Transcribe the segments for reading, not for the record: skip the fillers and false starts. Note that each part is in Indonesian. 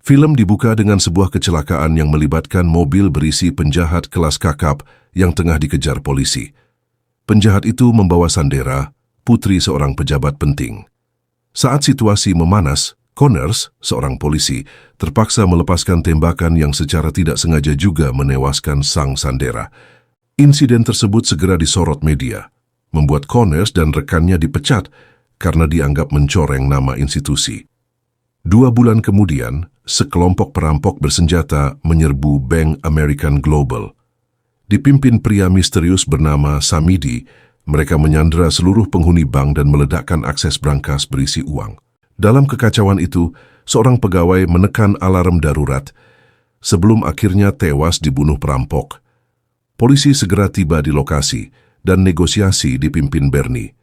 Film dibuka dengan sebuah kecelakaan yang melibatkan mobil berisi penjahat kelas kakap yang tengah dikejar polisi. Penjahat itu membawa Sandera, putri seorang pejabat penting. Saat situasi memanas, Connors, seorang polisi, terpaksa melepaskan tembakan yang secara tidak sengaja juga menewaskan sang Sandera. Insiden tersebut segera disorot media, membuat Connors dan rekannya dipecat karena dianggap mencoreng nama institusi. 2 bulan kemudian, sekelompok perampok bersenjata menyerbu Bank American Global. Dipimpin pria misterius bernama Samidi, mereka menyandera seluruh penghuni bank dan meledakkan akses brankas berisi uang. Dalam kekacauan itu, seorang pegawai menekan alarm darurat sebelum akhirnya tewas dibunuh perampok. Polisi segera tiba di lokasi dan negosiasi dipimpin Bernie.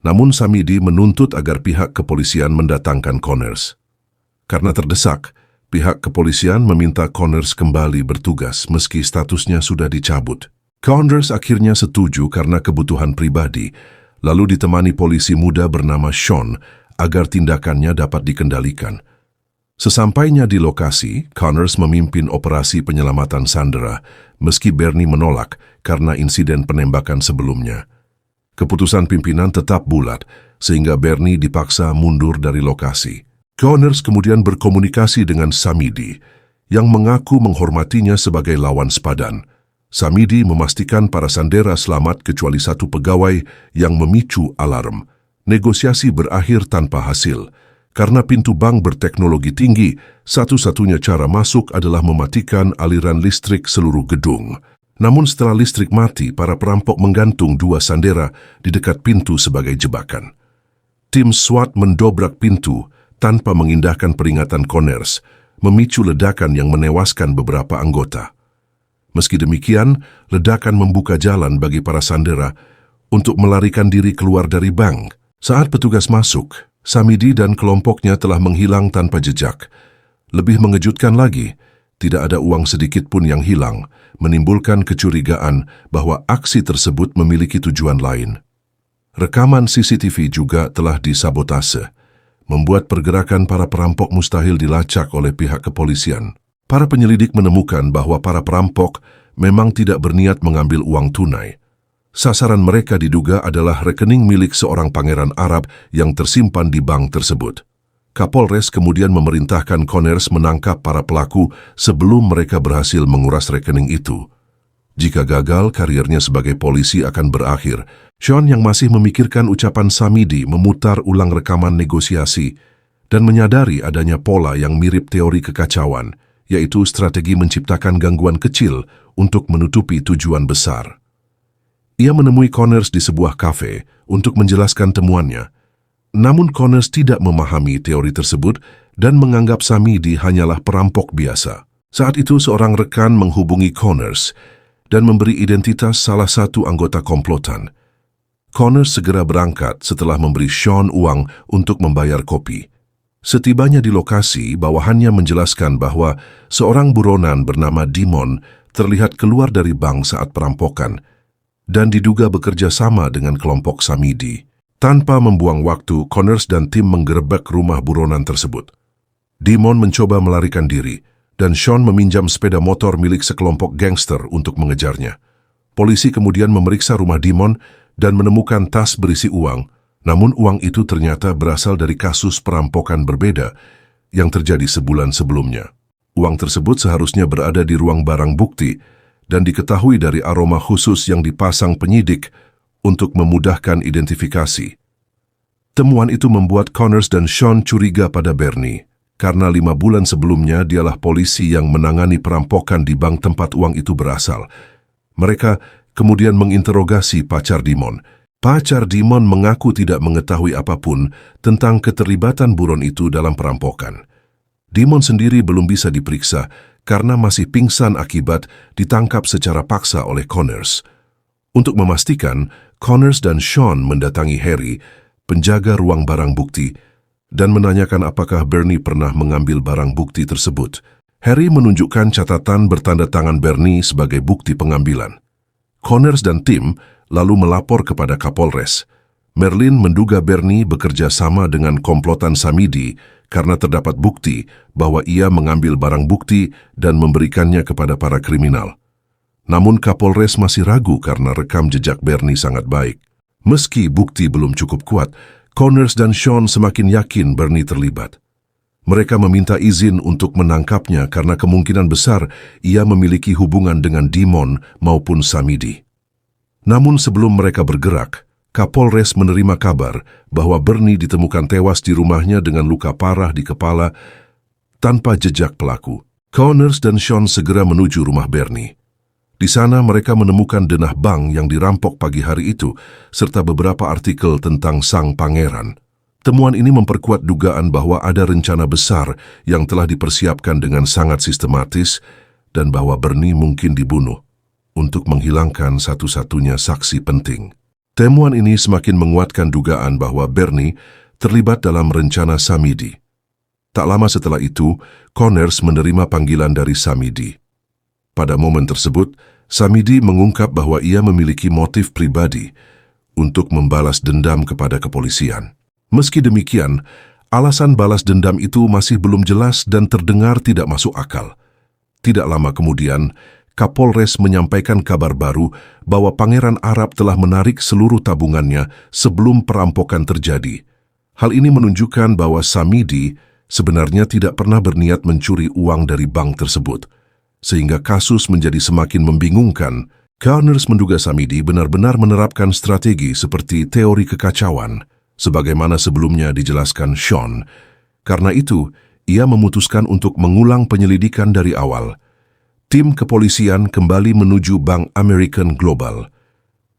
Namun Samidi menuntut agar pihak kepolisian mendatangkan Connors. Karena terdesak, pihak kepolisian meminta Connors kembali bertugas meski statusnya sudah dicabut. Connors akhirnya setuju karena kebutuhan pribadi, lalu ditemani polisi muda bernama Sean agar tindakannya dapat dikendalikan. Sesampainya di lokasi, Connors memimpin operasi penyelamatan Sandera, meski Bernie menolak karena insiden penembakan sebelumnya. Keputusan pimpinan tetap bulat, sehingga Bernie dipaksa mundur dari lokasi. Connors kemudian berkomunikasi dengan Samidi, yang mengaku menghormatinya sebagai lawan sepadan. Samidi memastikan para Sandera selamat kecuali satu pegawai yang memicu alarm. Negosiasi berakhir tanpa hasil. Karena pintu bank berteknologi tinggi, satu-satunya cara masuk adalah mematikan aliran listrik seluruh gedung. Namun setelah listrik mati, para perampok menggantung 2 Sandera di dekat pintu sebagai jebakan. Tim SWAT mendobrak pintu tanpa mengindahkan peringatan Connors, memicu ledakan yang menewaskan beberapa anggota. Meski demikian, ledakan membuka jalan bagi para Sandera untuk melarikan diri keluar dari bank. Saat petugas masuk, Samidi dan kelompoknya telah menghilang tanpa jejak. Lebih mengejutkan lagi, tidak ada uang sedikit pun yang hilang, menimbulkan kecurigaan bahwa aksi tersebut memiliki tujuan lain. Rekaman CCTV juga telah disabotase, membuat pergerakan para perampok mustahil dilacak oleh pihak kepolisian. Para penyelidik menemukan bahwa para perampok memang tidak berniat mengambil uang tunai. Sasaran mereka diduga adalah rekening milik seorang pangeran Arab yang tersimpan di bank tersebut. Kapolres kemudian memerintahkan Connors menangkap para pelaku sebelum mereka berhasil menguras rekening itu. Jika gagal, karirnya sebagai polisi akan berakhir. Sean yang masih memikirkan ucapan Samidi memutar ulang rekaman negosiasi dan menyadari adanya pola yang mirip teori kekacauan, yaitu strategi menciptakan gangguan kecil untuk menutupi tujuan besar. Ia menemui Connors di sebuah kafe untuk menjelaskan temuannya. Namun Connors tidak memahami teori tersebut dan menganggap Samidi hanyalah perampok biasa. Saat itu seorang rekan menghubungi Connors dan memberi identitas salah satu anggota komplotan. Connors segera berangkat setelah memberi Sean uang untuk membayar kopi. Setibanya di lokasi, bawahannya menjelaskan bahwa seorang buronan bernama Dimon terlihat keluar dari bank saat perampokan dan diduga bekerja sama dengan kelompok Samidi. Tanpa membuang waktu, Connors dan tim menggerebek rumah buronan tersebut. Dimon mencoba melarikan diri, dan Sean meminjam sepeda motor milik sekelompok gangster untuk mengejarnya. Polisi kemudian memeriksa rumah Dimon dan menemukan tas berisi uang, namun uang itu ternyata berasal dari kasus perampokan berbeda yang terjadi sebulan sebelumnya. Uang tersebut seharusnya berada di ruang barang bukti dan diketahui dari aroma khusus yang dipasang penyidik untuk memudahkan identifikasi. Temuan itu membuat Connors dan Sean curiga pada Bernie, karena 5 bulan sebelumnya dialah polisi yang menangani perampokan di bank tempat uang itu berasal. Mereka kemudian menginterogasi pacar Dimon. Pacar Dimon mengaku tidak mengetahui apapun tentang keterlibatan buron itu dalam perampokan. Dimon sendiri belum bisa diperiksa karena masih pingsan akibat ditangkap secara paksa oleh Connors. Untuk memastikan, Connors dan Sean mendatangi Harry, penjaga ruang barang bukti, dan menanyakan apakah Bernie pernah mengambil barang bukti tersebut. Harry menunjukkan catatan bertanda tangan Bernie sebagai bukti pengambilan. Connors dan tim lalu melapor kepada Kapolres. Merlin menduga Bernie bekerja sama dengan komplotan Samidi karena terdapat bukti bahwa ia mengambil barang bukti dan memberikannya kepada para kriminal. Namun Kapolres masih ragu karena rekam jejak Bernie sangat baik. Meski bukti belum cukup kuat, Connors dan Sean semakin yakin Bernie terlibat. Mereka meminta izin untuk menangkapnya karena kemungkinan besar ia memiliki hubungan dengan Dimon maupun Samidi. Namun sebelum mereka bergerak, Kapolres menerima kabar bahwa Bernie ditemukan tewas di rumahnya dengan luka parah di kepala tanpa jejak pelaku. Connors dan Sean segera menuju rumah Bernie. Di sana mereka menemukan denah bank yang dirampok pagi hari itu, serta beberapa artikel tentang sang pangeran. Temuan ini memperkuat dugaan bahwa ada rencana besar yang telah dipersiapkan dengan sangat sistematis dan bahwa Bernie mungkin dibunuh untuk menghilangkan satu-satunya saksi penting. Temuan ini semakin menguatkan dugaan bahwa Bernie terlibat dalam rencana Samidi. Tak lama setelah itu, Connors menerima panggilan dari Samidi. Pada momen tersebut, Samidi mengungkap bahwa ia memiliki motif pribadi untuk membalas dendam kepada kepolisian. Meski demikian, alasan balas dendam itu masih belum jelas dan terdengar tidak masuk akal. Tidak lama kemudian, Kapolres menyampaikan kabar baru bahwa Pangeran Arab telah menarik seluruh tabungannya sebelum perampokan terjadi. Hal ini menunjukkan bahwa Samidi sebenarnya tidak pernah berniat mencuri uang dari bank tersebut, sehingga kasus menjadi semakin membingungkan. Connors menduga Samidi benar-benar menerapkan strategi seperti teori kekacauan, sebagaimana sebelumnya dijelaskan Sean. Karena itu, ia memutuskan untuk mengulang penyelidikan dari awal. Tim kepolisian kembali menuju Bank American Global.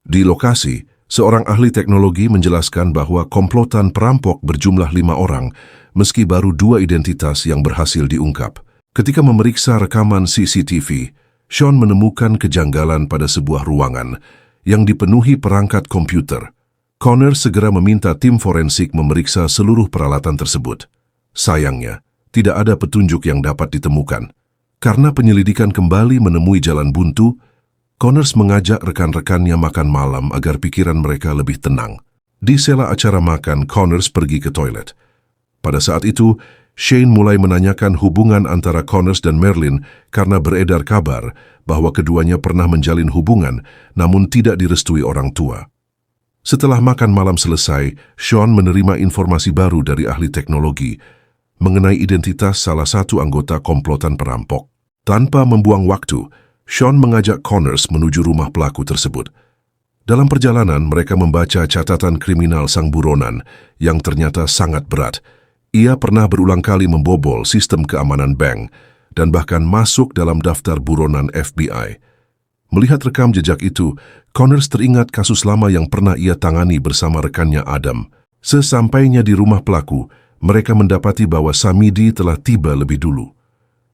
Di lokasi, seorang ahli teknologi menjelaskan bahwa komplotan perampok berjumlah 5 orang, meski baru 2 identitas yang berhasil diungkap. Ketika memeriksa rekaman CCTV, Sean menemukan kejanggalan pada sebuah ruangan yang dipenuhi perangkat komputer. Connors segera meminta tim forensik memeriksa seluruh peralatan tersebut. Sayangnya, tidak ada petunjuk yang dapat ditemukan. Karena penyelidikan kembali menemui jalan buntu, Connors mengajak rekan-rekannya makan malam agar pikiran mereka lebih tenang. Di sela acara makan, Connors pergi ke toilet. Pada saat itu, Shane mulai menanyakan hubungan antara Connors dan Merlin karena beredar kabar bahwa keduanya pernah menjalin hubungan namun tidak direstui orang tua. Setelah makan malam selesai, Sean menerima informasi baru dari ahli teknologi mengenai identitas salah satu anggota komplotan perampok. Tanpa membuang waktu, Sean mengajak Connors menuju rumah pelaku tersebut. Dalam perjalanan, mereka membaca catatan kriminal sang buronan yang ternyata sangat berat. Ia pernah berulang kali membobol sistem keamanan bank dan bahkan masuk dalam daftar buronan FBI. Melihat rekam jejak itu, Connors teringat kasus lama yang pernah ia tangani bersama rekannya Adam. Sesampainya di rumah pelaku, mereka mendapati bahwa Samidi telah tiba lebih dulu.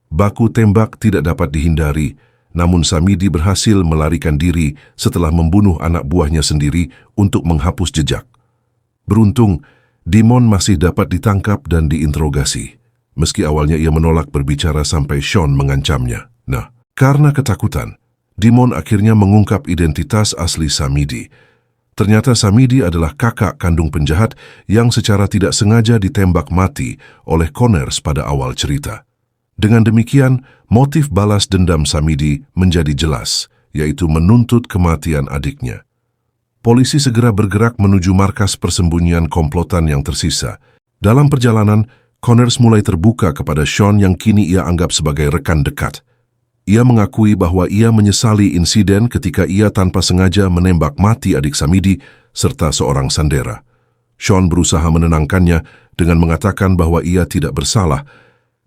Baku tembak tidak dapat dihindari, namun Samidi berhasil melarikan diri setelah membunuh anak buahnya sendiri untuk menghapus jejak. Beruntung, Dimon masih dapat ditangkap dan diinterogasi, meski awalnya ia menolak berbicara sampai Sean mengancamnya. Nah, karena ketakutan, Dimon akhirnya mengungkap identitas asli Samidi. Ternyata Samidi adalah kakak kandung penjahat yang secara tidak sengaja ditembak mati oleh Connors pada awal cerita. Dengan demikian, motif balas dendam Samidi menjadi jelas, yaitu menuntut kematian adiknya. Polisi segera bergerak menuju markas persembunyian komplotan yang tersisa. Dalam perjalanan, Connors mulai terbuka kepada Sean yang kini ia anggap sebagai rekan dekat. Ia mengakui bahwa ia menyesali insiden ketika ia tanpa sengaja menembak mati adik Samidi serta seorang sandera. Sean berusaha menenangkannya dengan mengatakan bahwa ia tidak bersalah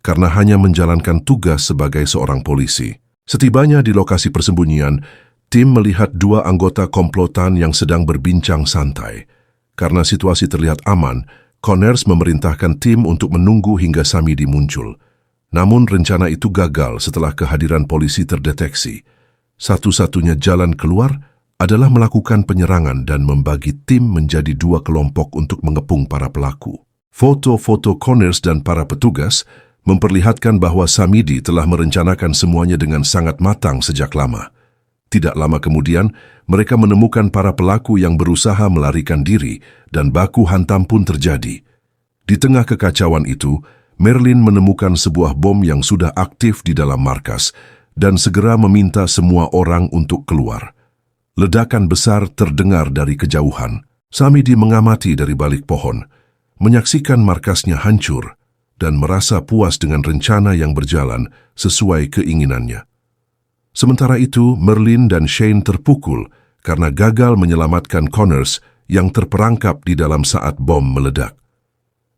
karena hanya menjalankan tugas sebagai seorang polisi. Setibanya di lokasi persembunyian, tim melihat 2 anggota komplotan yang sedang berbincang santai. Karena situasi terlihat aman, Connors memerintahkan tim untuk menunggu hingga Samidi muncul. Namun rencana itu gagal setelah kehadiran polisi terdeteksi. Satu-satunya jalan keluar adalah melakukan penyerangan dan membagi tim menjadi 2 kelompok untuk mengepung para pelaku. Foto-foto Connors dan para petugas memperlihatkan bahwa Samidi telah merencanakan semuanya dengan sangat matang sejak lama. Tidak lama kemudian, mereka menemukan para pelaku yang berusaha melarikan diri dan baku hantam pun terjadi. Di tengah kekacauan itu, Merlin menemukan sebuah bom yang sudah aktif di dalam markas dan segera meminta semua orang untuk keluar. Ledakan besar terdengar dari kejauhan. Samidi mengamati dari balik pohon, menyaksikan markasnya hancur dan merasa puas dengan rencana yang berjalan sesuai keinginannya. Sementara itu, Merlin dan Shane terpukul karena gagal menyelamatkan Connors yang terperangkap di dalam saat bom meledak.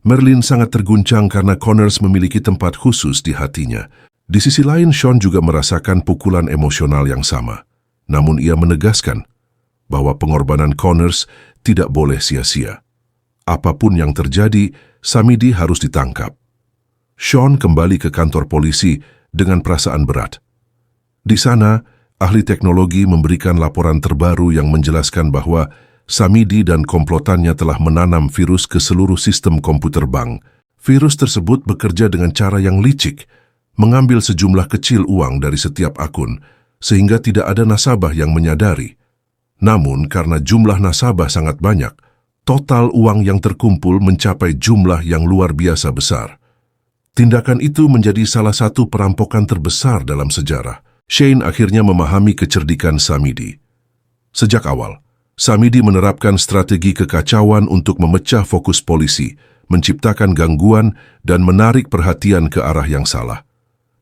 Merlin sangat terguncang karena Connors memiliki tempat khusus di hatinya. Di sisi lain, Sean juga merasakan pukulan emosional yang sama. Namun ia menegaskan bahwa pengorbanan Connors tidak boleh sia-sia. Apapun yang terjadi, Samidi harus ditangkap. Sean kembali ke kantor polisi dengan perasaan berat. Di sana, ahli teknologi memberikan laporan terbaru yang menjelaskan bahwa Samidi dan komplotannya telah menanam virus ke seluruh sistem komputer bank. Virus tersebut bekerja dengan cara yang licik, mengambil sejumlah kecil uang dari setiap akun, sehingga tidak ada nasabah yang menyadari. Namun, karena jumlah nasabah sangat banyak, total uang yang terkumpul mencapai jumlah yang luar biasa besar. Tindakan itu menjadi salah satu perampokan terbesar dalam sejarah. Shane akhirnya memahami kecerdikan Samidi. Sejak awal, Samidi menerapkan strategi kekacauan untuk memecah fokus polisi, menciptakan gangguan, dan menarik perhatian ke arah yang salah.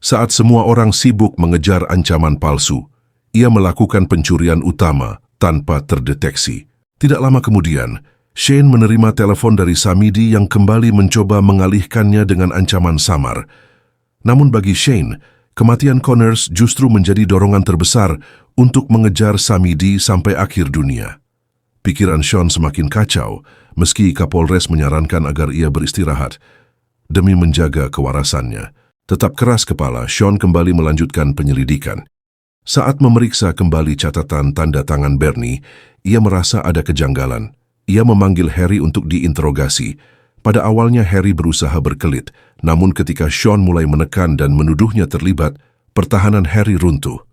Saat semua orang sibuk mengejar ancaman palsu, ia melakukan pencurian utama tanpa terdeteksi. Tidak lama kemudian, Shane menerima telepon dari Samidi yang kembali mencoba mengalihkannya dengan ancaman samar. Namun bagi Shane, kematian Connors justru menjadi dorongan terbesar untuk mengejar Samidi sampai akhir dunia. Pikiran Sean semakin kacau, meski Kapolres menyarankan agar ia beristirahat demi menjaga kewarasannya. Tetap keras kepala, Sean kembali melanjutkan penyelidikan. Saat memeriksa kembali catatan tanda tangan Bernie, ia merasa ada kejanggalan. Ia memanggil Harry untuk diinterogasi. Pada awalnya Harry berusaha berkelit, namun ketika Sean mulai menekan dan menuduhnya terlibat, pertahanan Harry runtuh.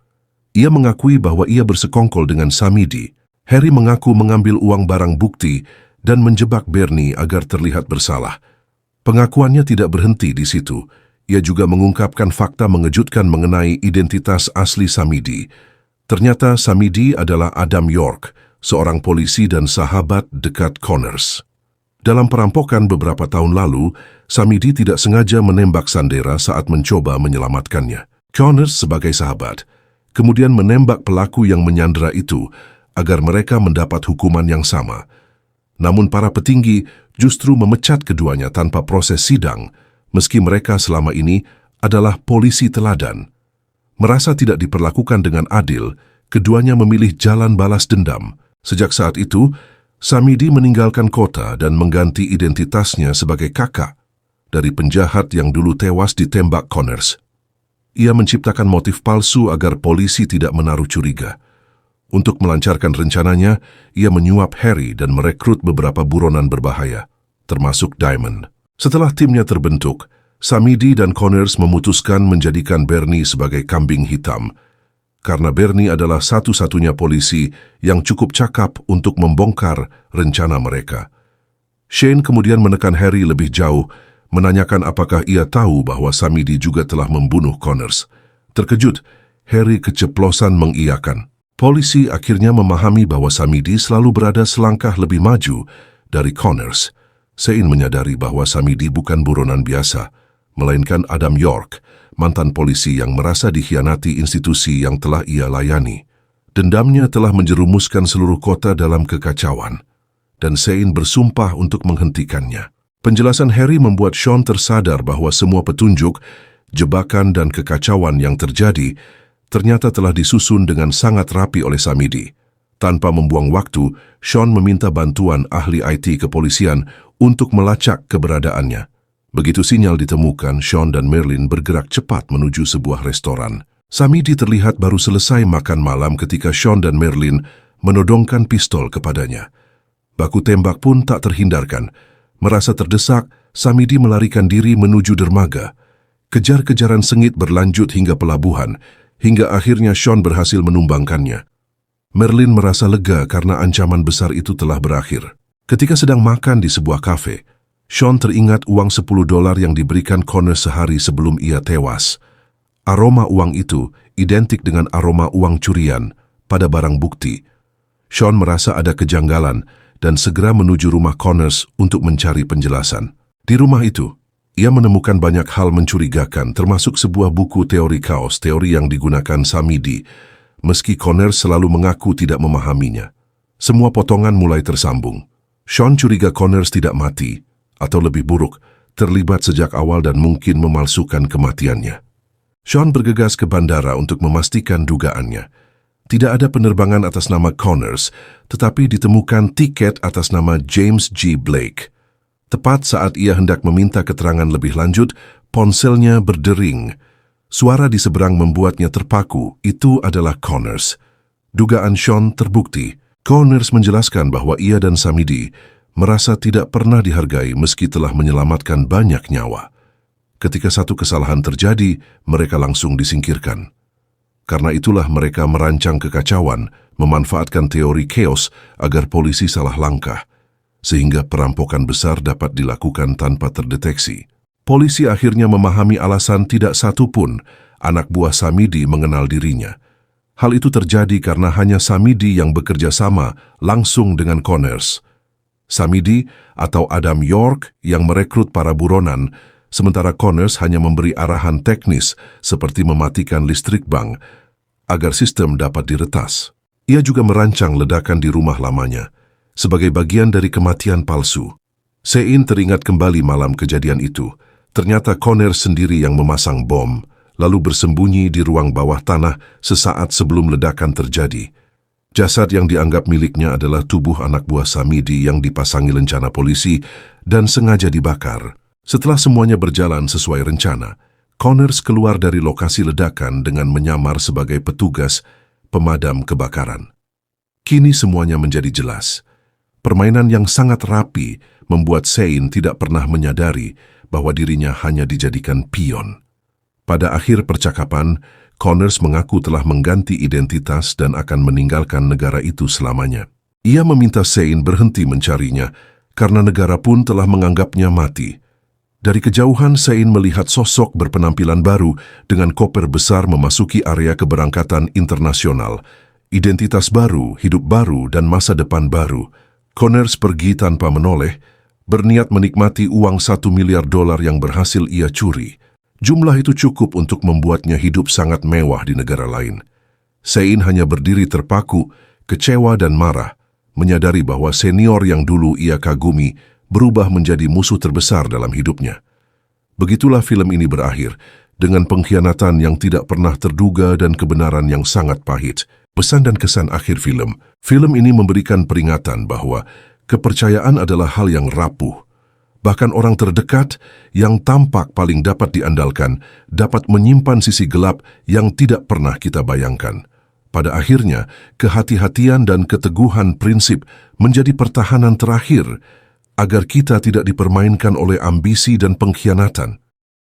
Ia mengakui bahwa ia bersekongkol dengan Samidi. Harry mengaku mengambil uang barang bukti dan menjebak Bernie agar terlihat bersalah. Pengakuannya tidak berhenti di situ. Ia juga mengungkapkan fakta mengejutkan mengenai identitas asli Samidi. Ternyata Samidi adalah Adam York, seorang polisi dan sahabat dekat Connors. Dalam perampokan beberapa tahun lalu, Samidi tidak sengaja menembak Sandera saat mencoba menyelamatkannya. Connors sebagai sahabat kemudian menembak pelaku yang menyandera itu agar mereka mendapat hukuman yang sama. Namun para petinggi justru memecat keduanya tanpa proses sidang, meski mereka selama ini adalah polisi teladan. Merasa tidak diperlakukan dengan adil, keduanya memilih jalan balas dendam. Sejak saat itu, Samidi meninggalkan kota dan mengganti identitasnya sebagai kakak dari penjahat yang dulu tewas ditembak Connors. Ia menciptakan motif palsu agar polisi tidak menaruh curiga. Untuk melancarkan rencananya, ia menyuap Harry dan merekrut beberapa buronan berbahaya, termasuk Diamond. Setelah timnya terbentuk, Samidi dan Connors memutuskan menjadikan Bernie sebagai kambing hitam, karena Bernie adalah satu-satunya polisi yang cukup cakap untuk membongkar rencana mereka. Shane kemudian menekan Harry lebih jauh, menanyakan apakah ia tahu bahwa Samidi juga telah membunuh Connors. Terkejut, Harry keceplosan mengiyakan. Polisi akhirnya memahami bahwa Samidi selalu berada selangkah lebih maju dari Connors. Shane menyadari bahwa Samidi bukan buronan biasa, melainkan Adam York, mantan polisi yang merasa dikhianati institusi yang telah ia layani. Dendamnya telah menjerumuskan seluruh kota dalam kekacauan, dan Shane bersumpah untuk menghentikannya. Penjelasan Harry membuat Sean tersadar bahwa semua petunjuk, jebakan dan kekacauan yang terjadi ternyata telah disusun dengan sangat rapi oleh Samidi. Tanpa membuang waktu, Sean meminta bantuan ahli IT kepolisian untuk melacak keberadaannya. Begitu sinyal ditemukan, Sean dan Merlin bergerak cepat menuju sebuah restoran. Samidi terlihat baru selesai makan malam ketika Sean dan Merlin menodongkan pistol kepadanya. Baku tembak pun tak terhindarkan. Merasa terdesak, Samidi melarikan diri menuju dermaga. Kejar-kejaran sengit berlanjut hingga pelabuhan, hingga akhirnya Sean berhasil menumbangkannya. Merlin merasa lega karena ancaman besar itu telah berakhir. Ketika sedang makan di sebuah kafe, Sean teringat uang $10 yang diberikan Connors sehari sebelum ia tewas. Aroma uang itu identik dengan aroma uang curian pada barang bukti. Sean merasa ada kejanggalan dan segera menuju rumah Connors untuk mencari penjelasan. Di rumah itu, ia menemukan banyak hal mencurigakan, termasuk sebuah buku teori kaos, teori yang digunakan Samidi, meski Connors selalu mengaku tidak memahaminya. Semua potongan mulai tersambung. Sean curiga Connors tidak mati, atau lebih buruk, terlibat sejak awal dan mungkin memalsukan kematiannya. Sean bergegas ke bandara untuk memastikan dugaannya. Tidak ada penerbangan atas nama Connors, tetapi ditemukan tiket atas nama James G. Blake. Tepat saat ia hendak meminta keterangan lebih lanjut, ponselnya berdering. Suara di seberang membuatnya terpaku, itu adalah Connors. Dugaan Sean terbukti. Connors menjelaskan bahwa ia dan Samidi merasa tidak pernah dihargai meski telah menyelamatkan banyak nyawa. Ketika satu kesalahan terjadi, mereka langsung disingkirkan. Karena itulah mereka merancang kekacauan, memanfaatkan teori chaos agar polisi salah langkah, sehingga perampokan besar dapat dilakukan tanpa terdeteksi. Polisi akhirnya memahami alasan tidak satu pun anak buah Samidi mengenal dirinya. Hal itu terjadi karena hanya Samidi yang bekerja sama langsung dengan Connors. Samidi atau Adam York yang merekrut para buronan, sementara Connors hanya memberi arahan teknis seperti mematikan listrik bank agar sistem dapat diretas. Ia juga merancang ledakan di rumah lamanya sebagai bagian dari kematian palsu. Sein teringat kembali malam kejadian itu. Ternyata Connors sendiri yang memasang bom, lalu bersembunyi di ruang bawah tanah sesaat sebelum ledakan terjadi. Jasad yang dianggap miliknya adalah tubuh anak buah Samidi yang dipasangi lencana polisi dan sengaja dibakar. Setelah semuanya berjalan sesuai rencana, Connors keluar dari lokasi ledakan dengan menyamar sebagai petugas pemadam kebakaran. Kini semuanya menjadi jelas. Permainan yang sangat rapi membuat Sein tidak pernah menyadari bahwa dirinya hanya dijadikan pion. Pada akhir percakapan, Connors mengaku telah mengganti identitas dan akan meninggalkan negara itu selamanya. Ia meminta Sein berhenti mencarinya karena negara pun telah menganggapnya mati. Dari kejauhan, Sein melihat sosok berpenampilan baru dengan koper besar memasuki area keberangkatan internasional. Identitas baru, hidup baru, dan masa depan baru. Connors pergi tanpa menoleh, berniat menikmati uang $1 miliar yang berhasil ia curi. Jumlah itu cukup untuk membuatnya hidup sangat mewah di negara lain. Sein hanya berdiri terpaku, kecewa dan marah, menyadari bahwa senior yang dulu ia kagumi berubah menjadi musuh terbesar dalam hidupnya. Begitulah film ini berakhir, dengan pengkhianatan yang tidak pernah terduga dan kebenaran yang sangat pahit. Pesan dan kesan akhir film. Film ini memberikan peringatan bahwa kepercayaan adalah hal yang rapuh. Bahkan orang terdekat yang tampak paling dapat diandalkan dapat menyimpan sisi gelap yang tidak pernah kita bayangkan. Pada akhirnya, kehati-hatian dan keteguhan prinsip menjadi pertahanan terakhir agar kita tidak dipermainkan oleh ambisi dan pengkhianatan.